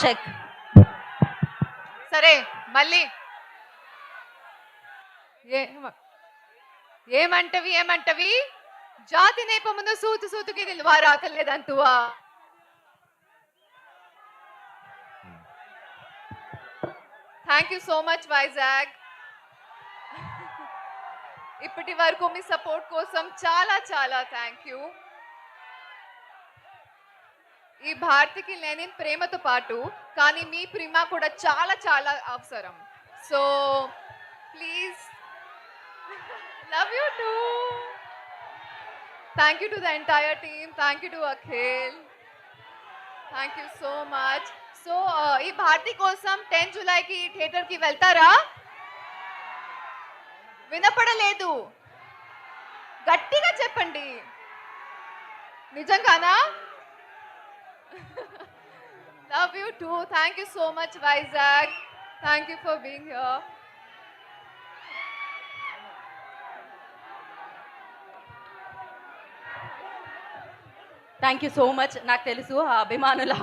Check. సరే మళ్ళీ ఏమంటవి జాతి నేపమున సూతు సూతుకి నిల్వారాకలేదంతువా. Thank you so much Vizag. ఇప్పటి వరకు మీ సపోర్ట్ కోసం చాలా చాలా థ్యాంక్ యూ. ఈ భారతికి లేని ప్రేమతో పాటు కానీ మీ ప్రేమ కూడా చాలా చాలా అవసరం. So please love you two. Thank you to the entire team. Thank you to Akhil. Thank you so much. So ఈ భారతి కోసం 10 జూలైకి థియేటర్కి వెళ్తారా? వినపడలేదు, గట్టిగా చెప్పండి. నిజంగానా? Love you too. Thank you so much, Vizag. Thank you for being here. Thank you so much. నాకు తెలుసు ఆ అభిమానుల